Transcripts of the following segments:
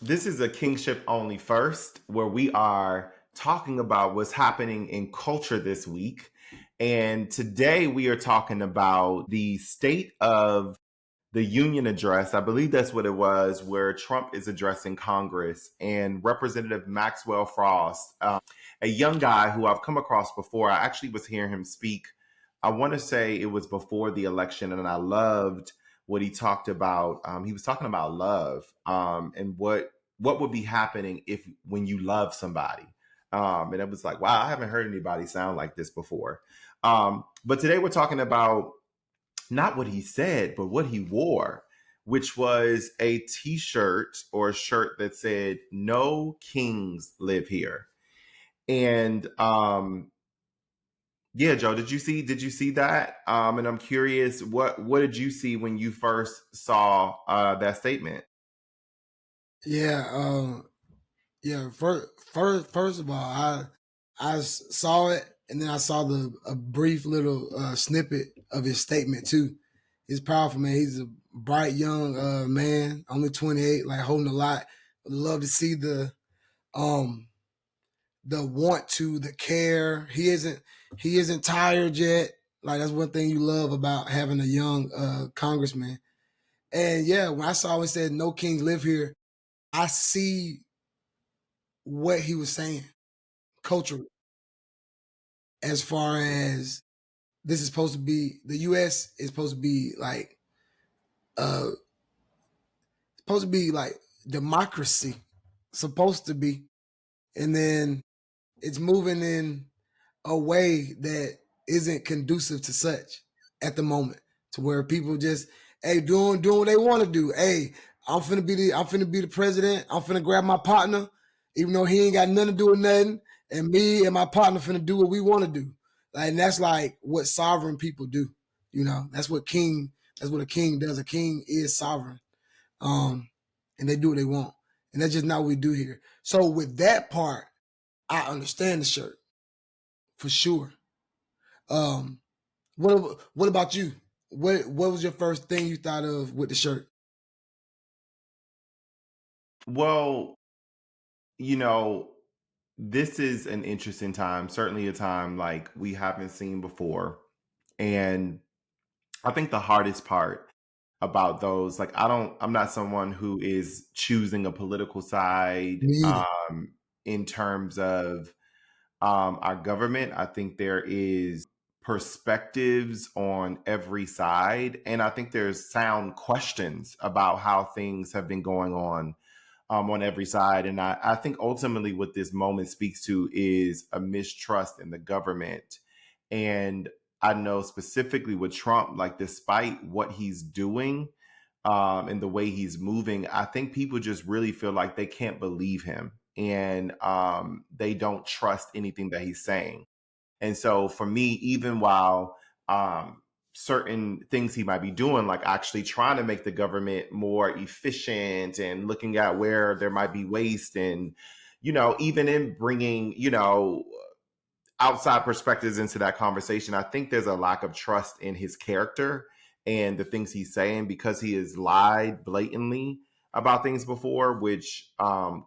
This is a Kingship Only First, where we are talking about what's happening in culture this week. And today we are talking about the state of the Union address. I believe that's what it was, where Trump is addressing Congress. And Representative Maxwell Frost, a young guy who I've come across before, I actually was hearing him speak. I want to say it was before the election, and I loved what he talked about. He was talking about love, and what would be happening if when you love somebody. And it was like, wow, I haven't heard anybody sound like this before. But today we're talking about not what he said, but what he wore, which was a T-shirt or a shirt that said "No Kings Live Here." And yeah, Joe, did you see that? And I'm curious, what did you see when you first saw that statement? Yeah, yeah. First of all, saw it, and then I saw the a brief little snippet of his statement too. He's powerful, man. He's a bright young man, only 28, like holding a lot. Would love to see um the want to, the care. He isn't tired yet. Like that's one thing you love about having a young congressman. And yeah, when I saw it said "No kings live here," I see what he was saying culturally, as far as this is supposed to be. The US is supposed to be like uh democracy, supposed to be. And then it's moving in a way that isn't conducive to such at the moment, to where people just, hey, doing what they want to do. Hey, I'm finna be the president. I'm finna grab my partner, even though he ain't got nothing to do with nothing, and me and my partner finna do what we want to do. Like, and that's like what sovereign people do. That's what a king does. A king is sovereign. Um, and they do what they want. And that's just not what we do here. So with that part, I understand the shirt for sure. Um, what about you? What was your first thing you thought of with the shirt? Well, you know, this is an interesting time, certainly a time like we haven't seen before. And I think the hardest part about those, like I'm not someone who is choosing a political side Me either. in terms of our government. I think there is perspectives on every side, and I think there's sound questions about how things have been going on every side. And I think ultimately what this moment speaks to is a mistrust in the government. And I know specifically with Trump, like despite what he's doing and the way he's moving, I think people just really feel like they can't believe him, and they don't trust anything that he's saying. And so for me, even while certain things he might be doing, like actually trying to make the government more efficient and looking at where there might be waste, and, even in bringing, outside perspectives into that conversation, I think there's a lack of trust in his character and the things he's saying, because he has lied blatantly about things before, which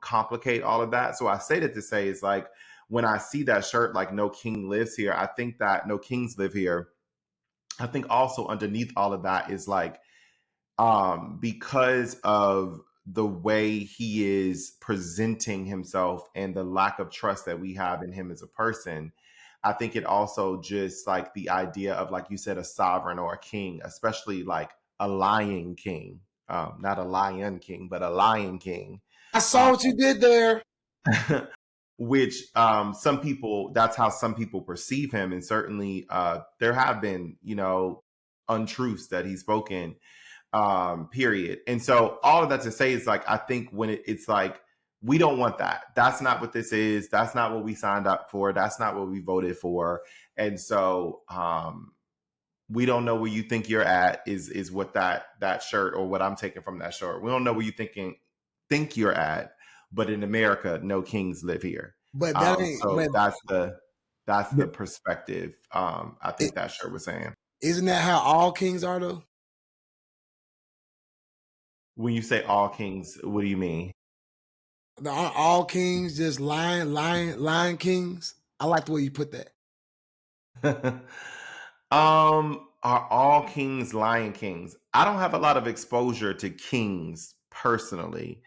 complicate all of that. So I say that to say is like, when I see that shirt, like "No King Lives Here," I think that "No Kings Live Here." I think also underneath all of that is like, because of the way he is presenting himself and the lack of trust that we have in him as a person. I think it also just like the idea of, like you said, a sovereign or a king, especially like a lion king, not a lion king, but a lion king. I saw what you did there. Which some people, that's how some people perceive him. And certainly there have been, untruths that he's spoken, period. And so all of that to say is like, I think when it's like, we don't want that. That's not what this is. That's not what we signed up for. That's not what we voted for. And so we don't know where you think you're at is what that shirt, or what I'm taking from that shirt. We don't know where you think you're at, but in America, no kings live here. But that ain't. So But, that's the but perspective. I it, think that shirt was saying. isn't that how all kings are though? When you say all kings, what do you mean? Aren't all kings just lion kings? I like the way you put that. Are all kings lion kings? I don't have a lot of exposure to kings personally.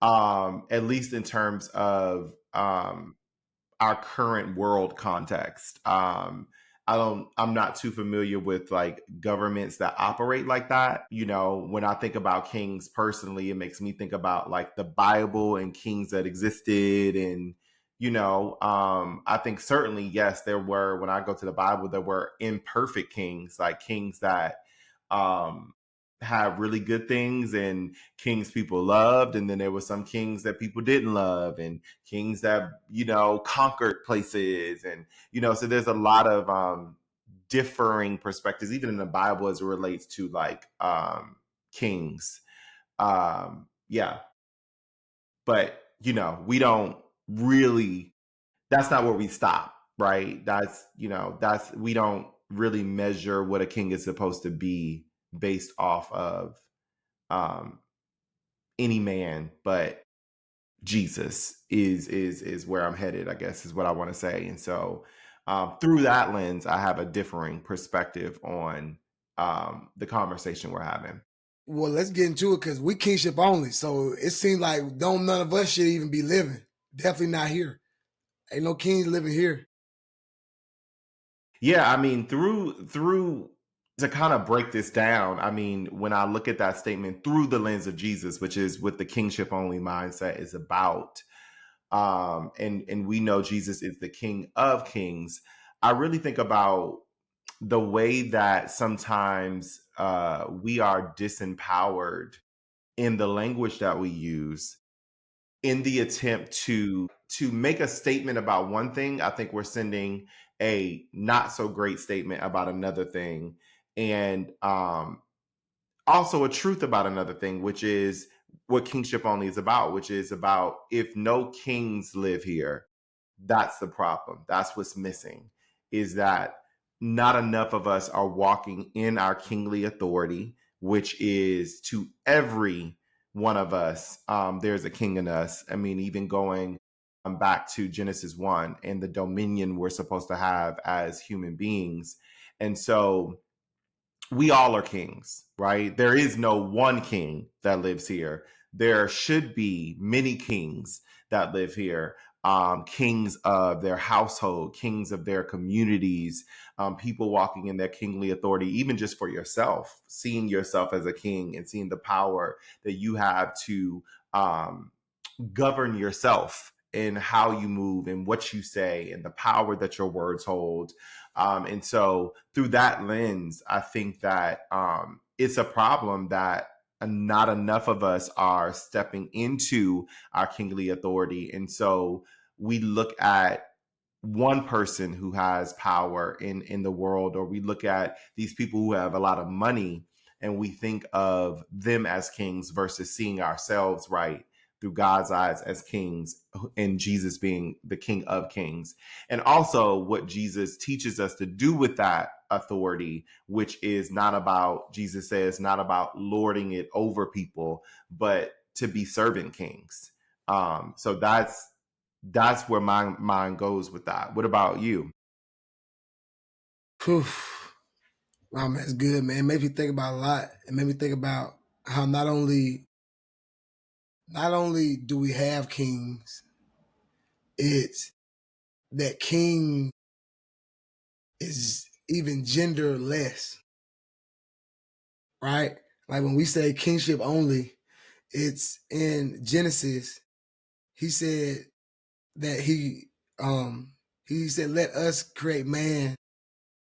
At least in terms of our current world context. I'm not too familiar with like governments that operate like that. You know, when I think about kings personally, it makes me think about like the Bible and kings that existed. And, I think certainly, yes, there were, when I go to the Bible, there were imperfect kings, like kings that um, have really good things and kings people loved. And then there were some kings that people didn't love, and kings that conquered places. And so there's a lot of differing perspectives even in the Bible as it relates to like kings. Yeah, but we don't really, that's not where we stop, right? That's we don't really measure what a king is supposed to be based off of um any man, but Jesus is where I'm headed, I guess, is what I want to say. And so through that lens, I have a differing perspective on the conversation we're having. Well, let's get into it because we kingship only. So it seems like don't none of us should even be living. Definitely not here. Ain't no kings living here. Yeah, I mean, through to kind of break this down, I mean, when I look at that statement through the lens of Jesus, which is what the kingship only mindset is about, and we know Jesus is the King of Kings. I really think about the way that sometimes we are disempowered in the language that we use in the attempt to make a statement about one thing. I think we're sending a not so great statement about another thing, and also a truth about another thing, which is what kingship only is about, which is about if no kings live here, that's the problem. That's what's missing, is that not enough of us are walking in our kingly authority, which is to every one of us. There's a king in us. I mean, even going back to Genesis 1 and the dominion we're supposed to have as human beings. And so we all are kings, right? There is no one king that lives here. There should be many kings that live here, kings of their household, kings of their communities, people walking in their kingly authority, even just for yourself, seeing yourself as a king and seeing the power that you have to govern yourself in how you move and what you say and the power that your words hold. And so through that lens, I think that it's a problem that not enough of us are stepping into our kingly authority. And so we look at one person who has power in the world, or we look at these people who have a lot of money and we think of them as kings versus seeing ourselves right through God's eyes as kings, and Jesus being the King of Kings. And also what Jesus teaches us to do with that authority, which is not about, Jesus says, not about lording it over people, but to be servant kings. So that's where my mind goes with that. What about you? Whew. Wow, man, it's good, man. It made me think about a lot. It made me think about how not only do we have kings, it's that king is even genderless, right? Like when we say kingship only, it's in Genesis. He said that he said, let us create man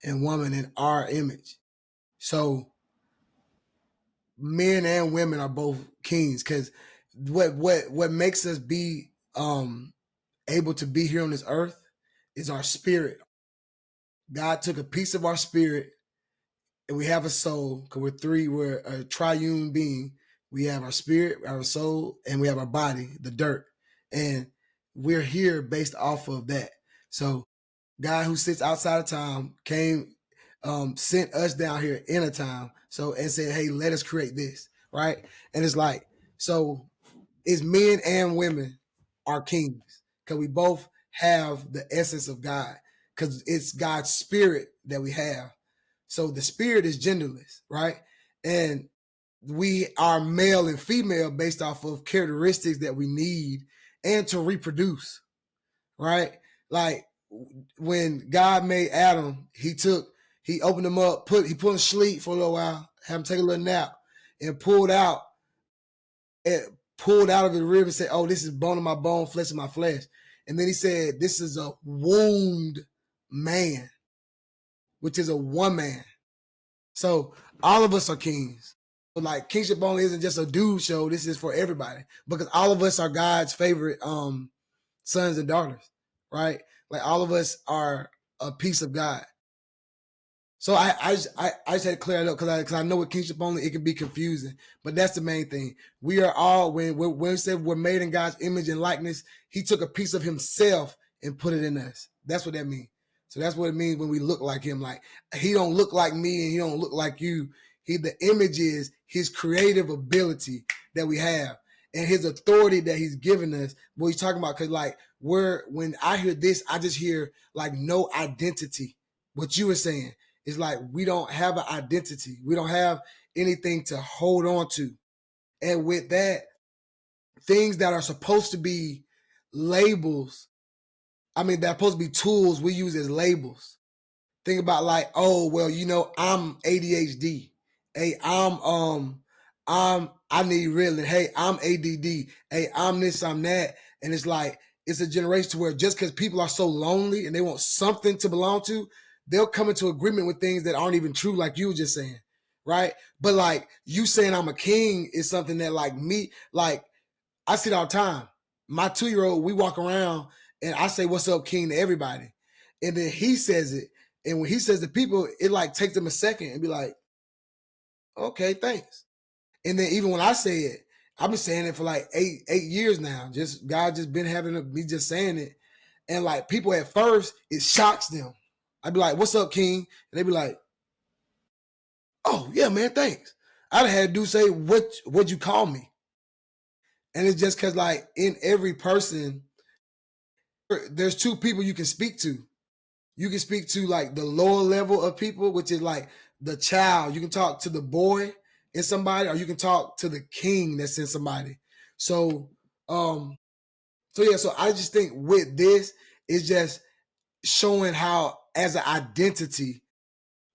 and woman in our image. So men and women are both kings because what makes us be able to be here on this earth is our spirit. God took a piece of our spirit and we have a soul because we're a triune being. We have our spirit, our soul, and we have our body, the dirt. And we're here based off of that. So God who sits outside of time came, sent us down here in a time. So and said, hey, let us create this, right? And it's like, so it's men and women are kings, because we both have the essence of God, because it's God's spirit that we have. So the spirit is genderless, right? And we are male and female based off of characteristics that we need and to reproduce, right? Like when God made Adam, he opened him up, he put him to sleep for a little while, had him take a little nap, and pulled out of the rib and said, "Oh, this is bone of my bone, flesh of my flesh." And then he said, "This is a wombed man," which is a one man. So all of us are kings. But like Kingship Only isn't just a dude show. This is for everybody, because all of us are God's favorite sons and daughters, right? Like all of us are a piece of God. So I just had to clear it up because I know with Kingship Only it can be confusing, but that's the main thing. We are all, when we said we're made in God's image and likeness, He took a piece of Himself and put it in us. That's what that means. So that's what it means when we look like Him. Like He don't look like me and He don't look like you. The image is His creative ability that we have and His authority that He's given us. What He's talking about, because like when I hear this, I just hear like no identity. What you were saying. It's like we don't have an identity. We don't have anything to hold on to. And with that, things that are supposed to be labels, they're supposed to be tools we use as labels. Think about like, oh, well, I'm ADHD. Hey, I need Ritalin. Hey, I'm ADD. Hey, I'm this, I'm that. And it's like, it's a generation to where just because people are so lonely and they want something to belong to, they'll come into agreement with things that aren't even true, like you were just saying, right? But like you saying I'm a king is something that like me, like I see it all the time. My 2-year-old, we walk around and I say, "What's up, king?" to everybody. And then he says it. And when he says to people, it like takes them a second and be like, "Okay, thanks." And then even when I say it, I've been saying it for like eight years now. Just God just been having me just saying it. And like people at first, it shocks them. I'd be like, "What's up, king?" And they'd be like, "Oh, yeah, man, thanks." I'd had to do say, what'd you call me? And it's just because like in every person, there's two people you can speak to. You can speak to like the lower level of people, which is like the child. You can talk to the boy in somebody, or you can talk to the king that's in somebody. So I just think with this, it's just showing how as an identity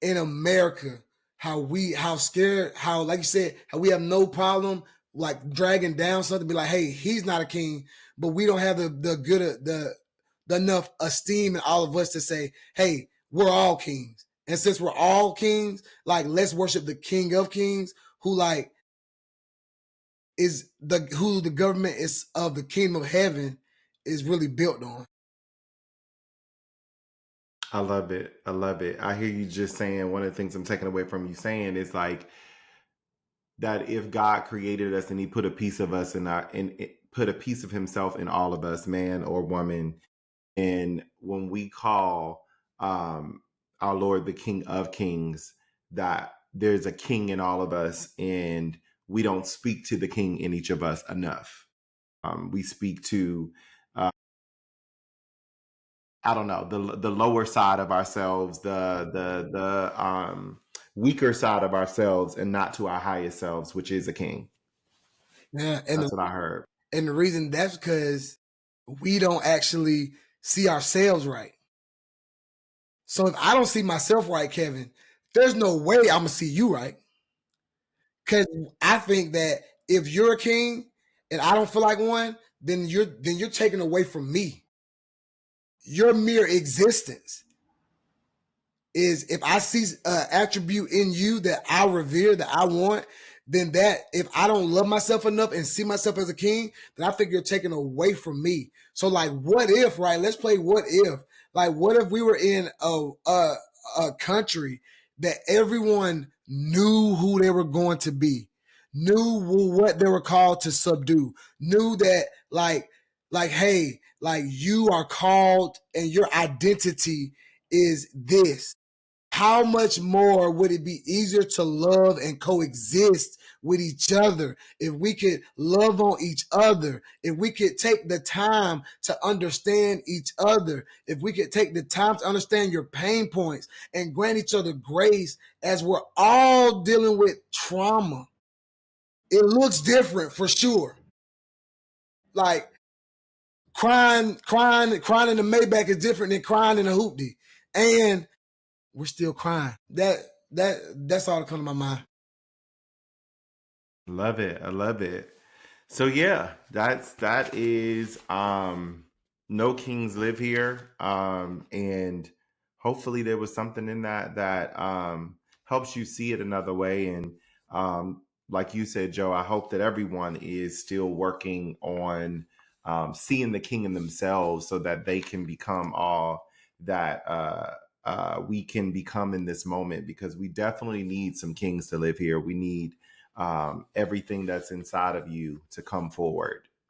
in America, how scared, how like you said, how we have no problem like dragging down something, be like, hey, he's not a king, but we don't have the enough esteem in all of us to say, hey, we're all kings. And since we're all kings, like let's worship the King of Kings, who like who the government is of the kingdom of heaven is really built on. I love it. I love it. I hear you just saying, one of the things I'm taking away from you saying is like that if God created us and He put a piece of us put a piece of Himself in all of us, man or woman, and when we call our Lord the King of Kings, that there's a king in all of us, and we don't speak to the king in each of us enough. We speak to I don't know, the lower side of ourselves, the weaker side of ourselves, and not to our highest selves, which is a king. Yeah, that's what I heard. And the reason that's because we don't actually see ourselves right. So if I don't see myself right, Kevin, there's no way I'm gonna see you right. Because I think that if you're a king and I don't feel like one, then you're taken away from me. Your mere existence is, if I see an attribute in you that I revere, that I want, then that, if I don't love myself enough and see myself as a king, then I think you're taken away from me. So like, what if, right? Let's play what if. Like, what if we were in a country that everyone knew who they were going to be, knew what they were called to subdue, knew that like, hey, like you are called and your identity is this. How much more would it be easier to love and coexist with each other, if we could love on each other, if we could take the time to understand each other, if we could take the time to understand your pain points and grant each other grace as we're all dealing with trauma, it looks different for sure. Like crying in the Maybach is different than crying in a hoopty. And we're still crying. That's all that comes to my mind. Love it. I love it. So yeah, that is No Kings Live Here. And hopefully there was something in that that helps you see it another way. And like you said, Joe, I hope that everyone is still working on seeing the king in themselves so that they can become all that we can become in this moment, because we definitely need some kings to live here. We need everything that's inside of you to come forward.